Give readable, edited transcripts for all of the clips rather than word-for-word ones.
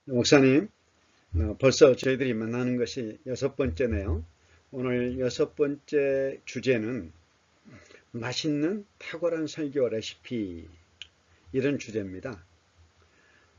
목사님, 벌써 저희들이 만나는 것이 6번째네요. 오늘 6번째 주제는 맛있는 탁월한 설교 레시피, 이런 주제입니다.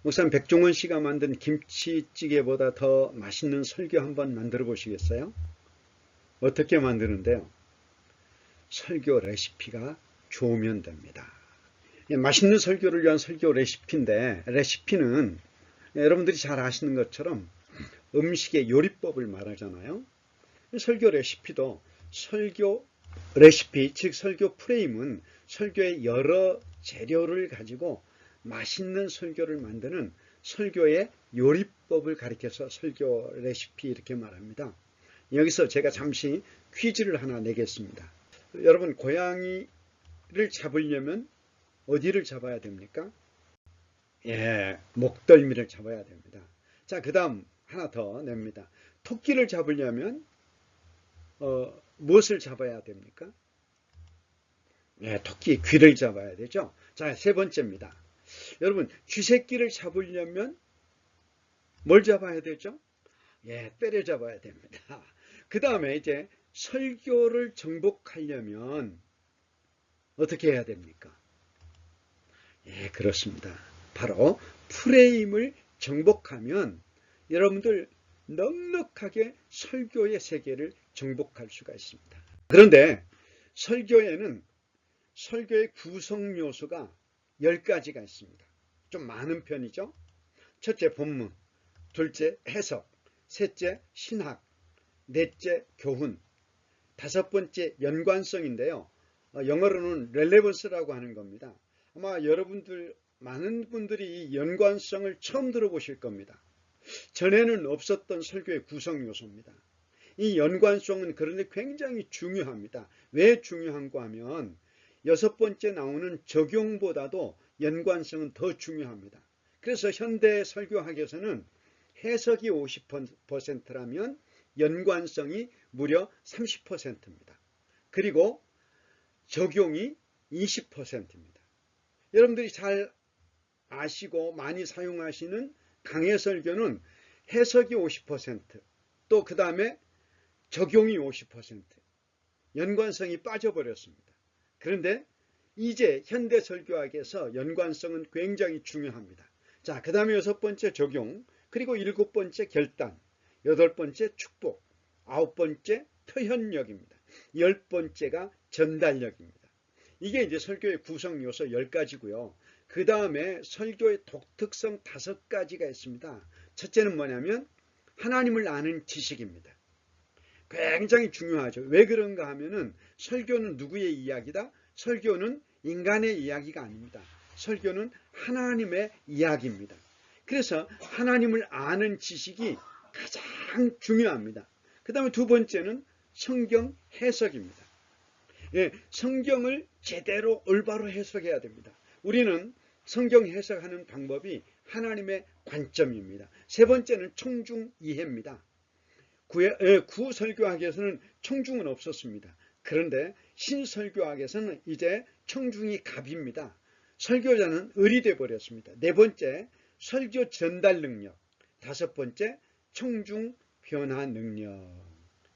목사님, 백종원 씨가 만든 김치찌개보다 더 맛있는 설교 한번 만들어 보시겠어요? 어떻게 만드는데요? 설교 레시피가 좋으면 됩니다. 맛있는 설교를 위한 설교 레시피인데, 레시피는 여러분들이 잘 아시는 것처럼 음식의 요리법을 말하잖아요. 설교 레시피도 설교 레시피, 즉 설교 프레임은 설교의 여러 재료를 가지고 맛있는 설교를 만드는 설교의 요리법을 가리켜서 설교 레시피 이렇게 말합니다. 여기서 제가 잠시 퀴즈를 하나 내겠습니다. 여러분, 고양이를 잡으려면 어디를 잡아야 됩니까? 목덜미를 잡아야 됩니다. 자, 그 다음 하나 더 냅니다. 토끼를 잡으려면 무엇을 잡아야 됩니까? 토끼 귀를 잡아야 되죠. 자, 세 번째입니다. 여러분, 쥐새끼를 잡으려면 뭘 잡아야 되죠? 때려 잡아야 됩니다. 그 다음에 이제 설교를 정복하려면 어떻게 해야 됩니까? 그렇습니다. 바로 프레임을 정복하면 여러분들 넉넉하게 설교의 세계를 정복할 수가 있습니다. 그런데 설교에는 설교의 구성 요소가 10가지가 있습니다. 좀 많은 편이죠. 첫째, 본문. 둘째, 해석. 셋째, 신학. 넷째, 교훈. 다섯 번째, 연관성인데요. 영어로는 relevance라고 하는 겁니다. 아마 여러분들 많은 분들이 이 연관성을 처음 들어보실 겁니다. 전에는 없었던 설교의 구성 요소입니다. 이 연관성은 그런데 굉장히 중요합니다. 왜 중요한가 하면 6번째 나오는 적용보다도 연관성은 더 중요합니다. 그래서 현대 설교학에서는 해석이 50%라면 연관성이 무려 30%입니다. 그리고 적용이 20%입니다. 여러분들이 잘 아시고 많이 사용하시는 강해설교는 해석이 50%, 또 그 다음에 적용이 50%, 연관성이 빠져버렸습니다. 그런데 이제 현대설교학에서 연관성은 굉장히 중요합니다. 자, 그 다음에 6번째 적용, 그리고 7번째 결단, 8번째 축복, 9번째 표현력입니다. 10번째가 전달력입니다. 이게 이제 설교의 구성 요소 10가지고요. 그 다음에 설교의 독특성 5가지가 있습니다. 첫째는 뭐냐면 하나님을 아는 지식입니다. 굉장히 중요하죠. 왜 그런가 하면은 설교는 누구의 이야기다? 설교는 인간의 이야기가 아닙니다. 설교는 하나님의 이야기입니다. 그래서 하나님을 아는 지식이 가장 중요합니다. 그 다음에 두 번째는 성경 해석입니다. 성경을 제대로 올바로 해석해야 됩니다. 우리는 성경 해석하는 방법이 하나님의 관점입니다. 세 번째는 청중 이해입니다. 구설교학에서는 청중은 없었습니다. 그런데 신설교학에서는 이제 청중이 갑입니다. 설교자는 을이 되어버렸습니다. 네 번째, 설교 전달 능력. 다섯 번째, 청중 변화 능력.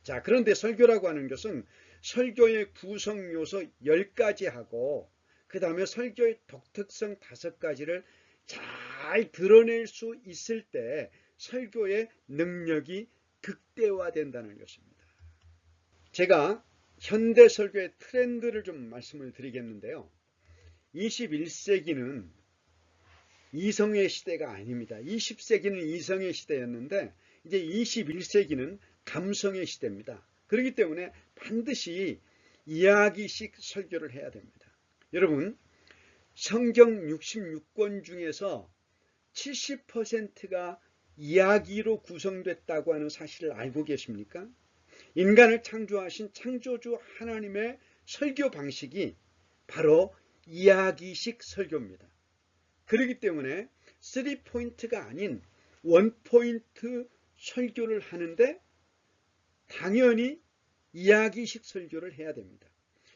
자, 그런데 설교라고 하는 것은 설교의 구성 요소 10가지하고 그 다음에 설교의 독특성 5가지를 잘 드러낼 수 있을 때 설교의 능력이 극대화된다는 것입니다. 제가 현대 설교의 트렌드를 좀 말씀을 드리겠는데요. 21세기는 이성의 시대가 아닙니다. 20세기는 이성의 시대였는데 이제 21세기는 감성의 시대입니다. 그렇기 때문에 반드시 이야기식 설교를 해야 됩니다. 여러분, 성경 66권 중에서 70%가 이야기로 구성됐다고 하는 사실을 알고 계십니까? 인간을 창조하신 창조주 하나님의 설교 방식이 바로 이야기식 설교입니다. 그렇기 때문에 3포인트가 아닌 1포인트 설교를 하는데 당연히 이야기식 설교를 해야 됩니다.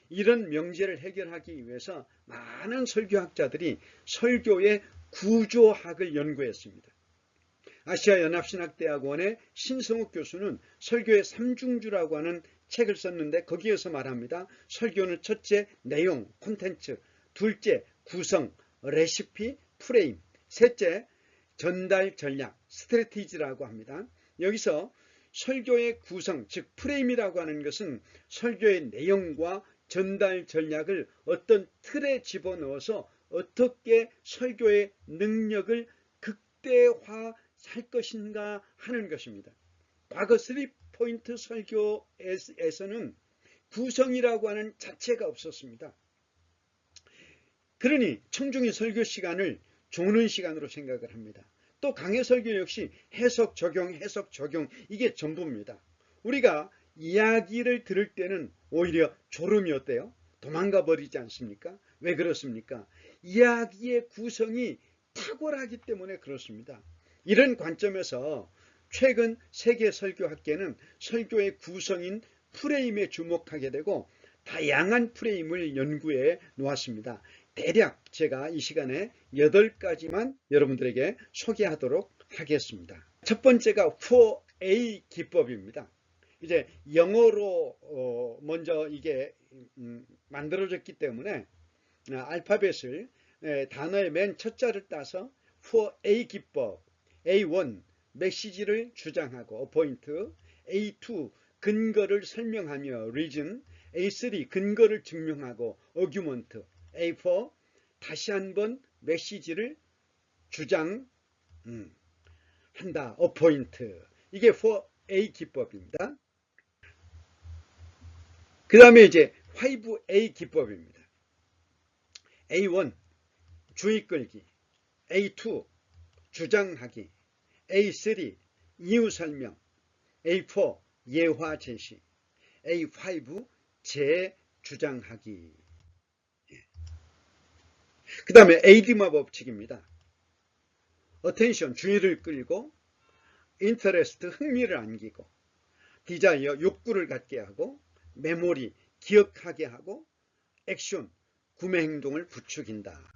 이런 명제를 해결하기 위해서 많은 설교학자들이 설교의 구조학을 연구했습니다. 아시아연합신학대학원의 신성욱 교수는 설교의 삼중주라고 하는 책을 썼는데 거기에서 말합니다. 설교는 첫째, 내용, 콘텐츠, 둘째, 구성, 레시피, 프레임, 셋째, 전달 전략, 스트래티지라고 합니다. 여기서 설교의 구성, 즉 프레임이라고 하는 것은 설교의 내용과 전달 전략을 어떤 틀에 집어넣어서 어떻게 설교의 능력을 극대화할 것인가 하는 것입니다. 과거 3포인트 설교에서는 구성이라고 하는 자체가 없었습니다. 그러니 청중이 설교 시간을 조는 시간으로 생각을 합니다. 또 강해 설교 역시 해석, 적용, 해석, 적용, 이게 전부입니다. 우리가 이야기를 들을 때는 오히려 졸음이 어때요? 도망가 버리지 않습니까? 왜 그렇습니까? 이야기의 구성이 탁월하기 때문에 그렇습니다. 이런 관점에서 최근 세계 설교학계는 설교의 구성인 프레임에 주목하게 되고 다양한 프레임을 연구해 놓았습니다. 대략 제가 이 시간에 8가지만 여러분들에게 소개하도록 하겠습니다. 첫 번째가 4A 기법입니다. 이제 영어로 먼저 이게 만들어졌기 때문에 알파벳을 단어의 맨 첫 자를 따서 4A 기법, A1 메시지를 주장하고 포인트, A2 근거를 설명하며 reason, A3 근거를 증명하고 argument, A4 다시 한번 메시지를 주장한다. 포인트. 이게 4A 기법입니다. 그 다음에 이제 5A 기법입니다. A1 주의 끌기, A2 주장하기, A3 이유 설명, A4 예화 제시, A5 재주장하기. 그 다음에 ADMA 법칙입니다. attention 주의를 끌고, interest 흥미를 안기고, desire 욕구를 갖게 하고, memory 기억하게 하고, action 구매 행동을 부추긴다.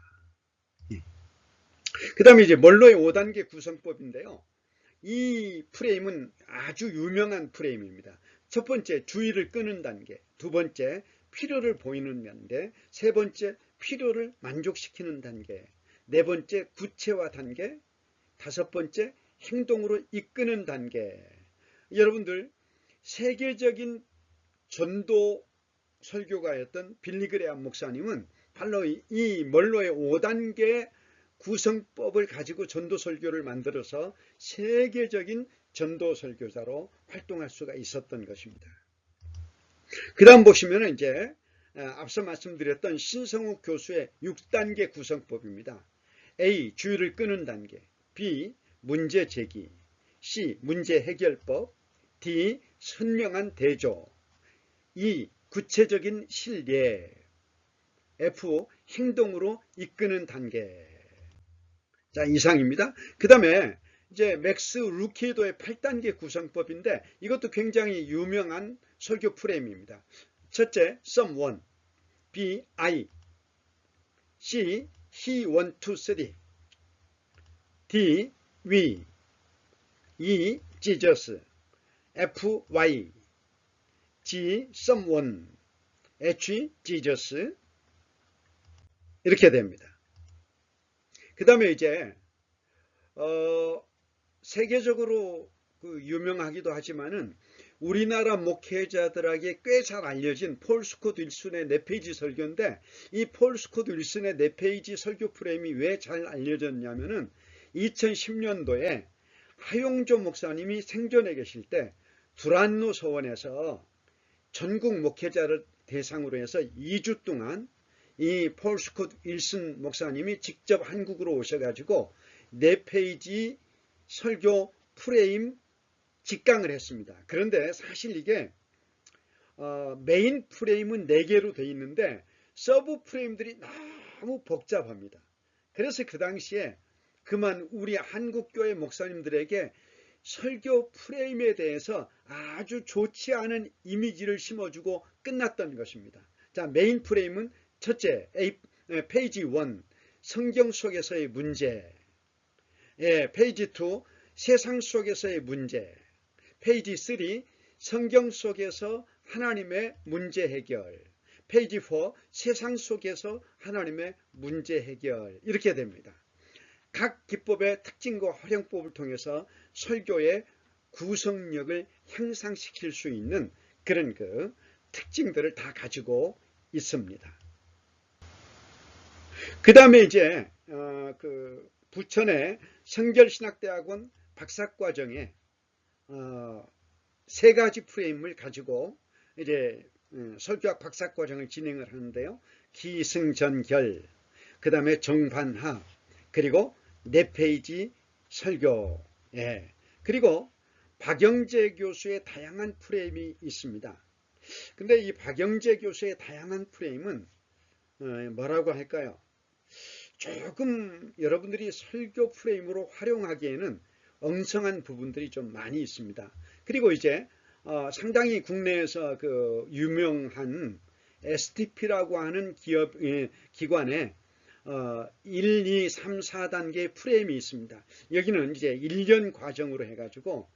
그 다음에 이제 멀로의 5단계 구성법인데요. 이 프레임은 아주 유명한 프레임입니다. 첫 번째 주의를 끄는 단계, 두 번째 필요를 보이는 단계, 세 번째 필요를 만족시키는 단계, 네 번째 구체화 단계, 다섯 번째 행동으로 이끄는 단계. 여러분들 세계적인 전도 설교가였던 빌리 그레함 목사님은 바로 이 멀로의 5단계 구성법을 가지고 전도 설교를 만들어서 세계적인 전도 설교자로 활동할 수가 있었던 것입니다. 그 다음 보시면 이제 앞서 말씀드렸던 신성욱 교수의 6단계 구성법입니다. A. 주의를 끄는 단계, B. 문제 제기, C. 문제 해결법, D. 선명한 대조, E. 구체적인 실례, F. 행동으로 이끄는 단계. 자, 이상입니다. 그 다음에 이제 맥스 루키도의 8단계 구성법인데 이것도 굉장히 유명한 설교 프레임입니다. 첫째, someone, B, I, C, he, one, two, three, D, we, E, Jesus, F, Y, G, someone, H, Jesus 이렇게 됩니다. 그 다음에 이제 세계적으로 유명하기도 하지만은 우리나라 목회자들에게 꽤 잘 알려진 폴 스콧 윌슨의 4페이지 설교인데 이 폴 스콧 윌슨의 4페이지 설교 프레임이 왜 잘 알려졌냐면은 2010년도에 하용조 목사님이 생존해 계실 때 두란노 서원에서 전국 목회자를 대상으로 해서 2주 동안 이 폴 스콧 윌슨 목사님이 직접 한국으로 오셔가지고 4페이지 설교 프레임 직강을 했습니다. 그런데 사실 이게 메인 프레임은 4개로 되어 있는데 서브 프레임들이 너무 복잡합니다. 그래서 그 당시에 그만 우리 한국교회 목사님들에게 설교 프레임에 대해서 아주 좋지 않은 이미지를 심어주고 끝났던 것입니다. 자, 메인 프레임은 첫째, 페이지 1, 성경 속에서의 문제. 페이지 2, 세상 속에서의 문제. 페이지 3, 성경 속에서 하나님의 문제 해결. 페이지 4, 세상 속에서 하나님의 문제 해결. 이렇게 됩니다. 각 기법의 특징과 활용법을 통해서 설교의 구성력을 향상시킬 수 있는 그런 그 특징들을 다 가지고 있습니다. 그 다음에 이제 부천의 성결신학대학원 박사과정에 세 가지 프레임을 가지고 이제 설교학 박사과정을 진행을 하는데요. 기승전결, 그 다음에 정반합, 그리고 4페이지 설교, 그리고 박영재 교수의 다양한 프레임이 있습니다. 근데 이 박영재 교수의 다양한 프레임은 뭐라고 할까요? 조금 여러분들이 설교 프레임으로 활용하기에는 엉성한 부분들이 좀 많이 있습니다. 그리고 이제 상당히 국내에서 그 유명한 STP라고 하는 기관에 1, 2, 3, 4단계 프레임이 있습니다. 여기는 이제 1년 과정으로 해가지고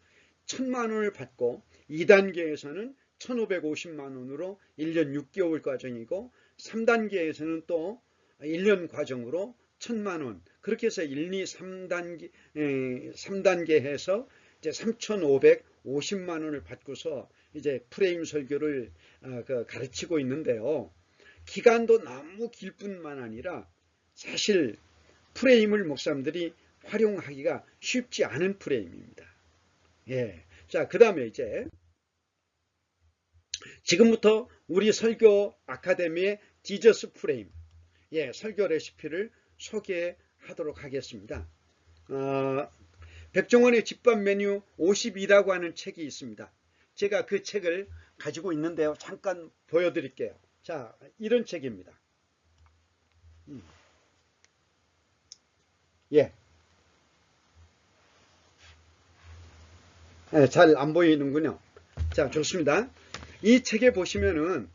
1,000만 원을 받고 2단계에서는 1,550만 원으로 1년 6개월 과정이고 3단계에서는 또 1년 과정으로 1,000만 원, 그렇게 해서 1, 2, 3단계 해서 이제 3,550만 원을 받고서 이제 프레임 설교를 가르치고 있는데요. 기간도 너무 길 뿐만 아니라 사실 프레임을 목사님들이 활용하기가 쉽지 않은 프레임입니다. 자, 그 다음에 이제 지금부터 우리 설교 아카데미의 지저스 프레임, 설교 레시피를 소개하도록 하겠습니다. 백종원의 집밥 메뉴 52라고 하는 책이 있습니다. 제가 그 책을 가지고 있는데요. 잠깐 보여드릴게요. 자, 이런 책입니다. 잘 안 보이는군요. 자, 좋습니다. 이 책에 보시면은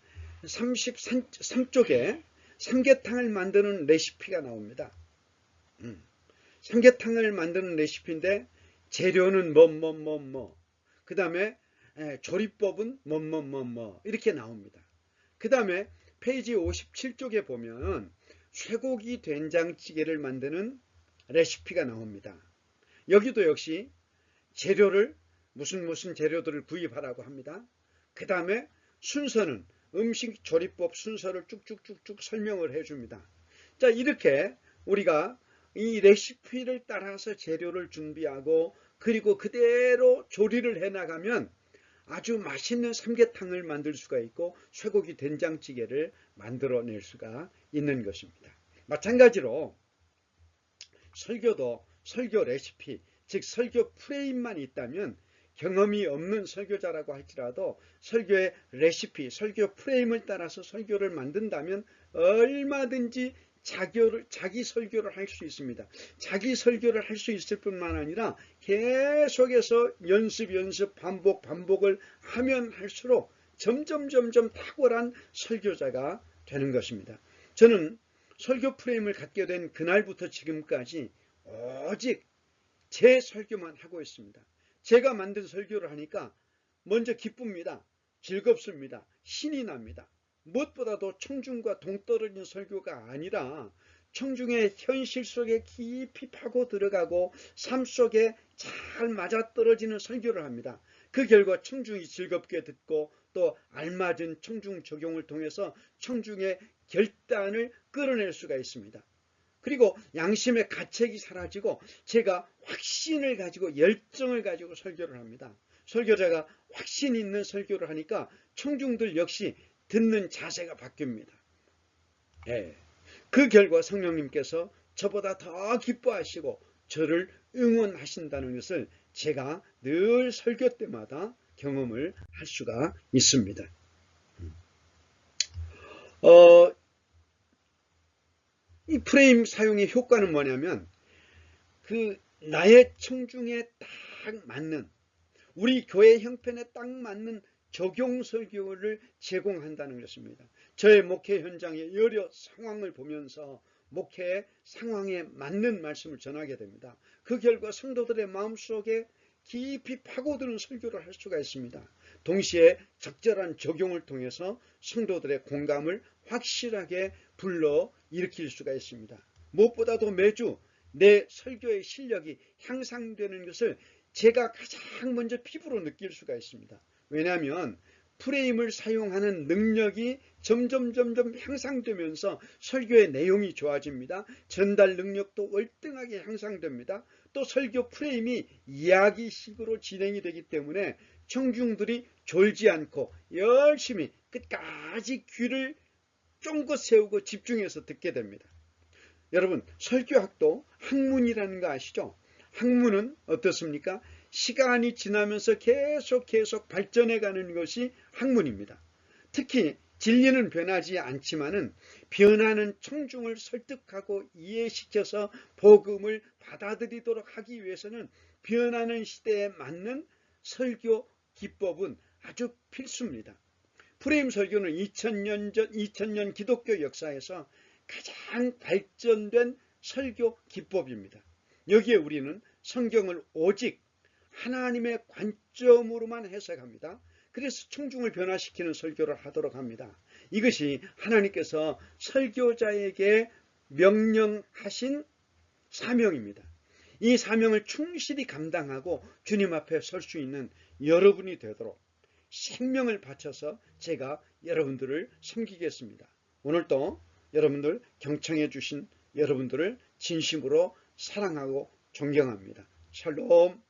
33쪽에 삼계탕을 만드는 레시피가 나옵니다. 삼계탕을 만드는 레시피인데 재료는 그 다음에 조리법은 이렇게 나옵니다. 그 다음에 페이지 57쪽에 보면 쇠고기 된장찌개를 만드는 레시피가 나옵니다. 여기도 역시 재료를 무슨 재료들을 구입하라고 합니다. 그 다음에 순서는 음식 조리법 순서를 쭉쭉쭉쭉 설명을 해줍니다. 자, 이렇게 우리가 이 레시피를 따라서 재료를 준비하고 그리고 그대로 조리를 해나가면 아주 맛있는 삼계탕을 만들 수가 있고 쇠고기 된장찌개를 만들어낼 수가 있는 것입니다. 마찬가지로 설교도 설교 레시피, 즉 설교 프레임만 있다면 경험이 없는 설교자라고 할지라도 설교의 레시피, 설교 프레임을 따라서 설교를 만든다면 얼마든지 자기 설교를 할 수 있습니다. 자기 설교를 할 수 있을 뿐만 아니라 계속해서 연습, 반복을 하면 할수록 점점 탁월한 설교자가 되는 것입니다. 저는 설교 프레임을 갖게 된 그날부터 지금까지 오직 제 설교만 하고 있습니다. 제가 만든 설교를 하니까 먼저 기쁩니다. 즐겁습니다. 신이 납니다. 무엇보다도 청중과 동떨어진 설교가 아니라 청중의 현실 속에 깊이 파고 들어가고 삶 속에 잘 맞아떨어지는 설교를 합니다. 그 결과 청중이 즐겁게 듣고 또 알맞은 청중 적용을 통해서 청중의 결단을 끌어낼 수가 있습니다. 그리고 양심의 가책이 사라지고 제가 확신을 가지고 열정을 가지고 설교를 합니다. 설교자가 확신 있는 설교를 하니까 청중들 역시 듣는 자세가 바뀝니다. 그 결과 성령님께서 저보다 더 기뻐하시고 저를 응원하신다는 것을 제가 늘 설교 때마다 경험을 할 수가 있습니다. 이 프레임 사용의 효과는 뭐냐면 나의 청중에 딱 맞는 우리 교회 형편에 딱 맞는 적용 설교를 제공한다는 것입니다. 저의 목회 현장의 여러 상황을 보면서 목회의 상황에 맞는 말씀을 전하게 됩니다. 그 결과 성도들의 마음속에 깊이 파고드는 설교를 할 수가 있습니다. 동시에 적절한 적용을 통해서 성도들의 공감을 확실하게 불러일으킬 수가 있습니다. 무엇보다도 매주 내 설교의 실력이 향상되는 것을 제가 가장 먼저 피부로 느낄 수가 있습니다. 왜냐하면 프레임을 사용하는 능력이 점점 향상되면서 설교의 내용이 좋아집니다. 전달 능력도 월등하게 향상됩니다. 또 설교 프레임이 이야기식으로 진행이 되기 때문에 청중들이 졸지 않고 열심히 끝까지 귀를 쫑긋 세우고 집중해서 듣게 됩니다. 여러분, 설교학도 학문이라는 거 아시죠? 학문은 어떻습니까? 시간이 지나면서 계속 발전해 가는 것이 학문입니다. 특히 진리는 변하지 않지만은 변하는 청중을 설득하고 이해시켜서 복음을 받아들이도록 하기 위해서는 변하는 시대에 맞는 설교 기법은 아주 필수입니다. 프레임 설교는 2000년 기독교 역사에서 가장 발전된 설교 기법입니다. 여기에 우리는 성경을 오직 하나님의 관점으로만 해석합니다. 그래서 청중을 변화시키는 설교를 하도록 합니다. 이것이 하나님께서 설교자에게 명령하신 사명입니다. 이 사명을 충실히 감당하고 주님 앞에 설 수 있는 여러분이 되도록 생명을 바쳐서 제가 여러분들을 섬기겠습니다. 오늘도 여러분들 경청해 주신 여러분들을 진심으로 사랑하고 존경합니다. 샬롬.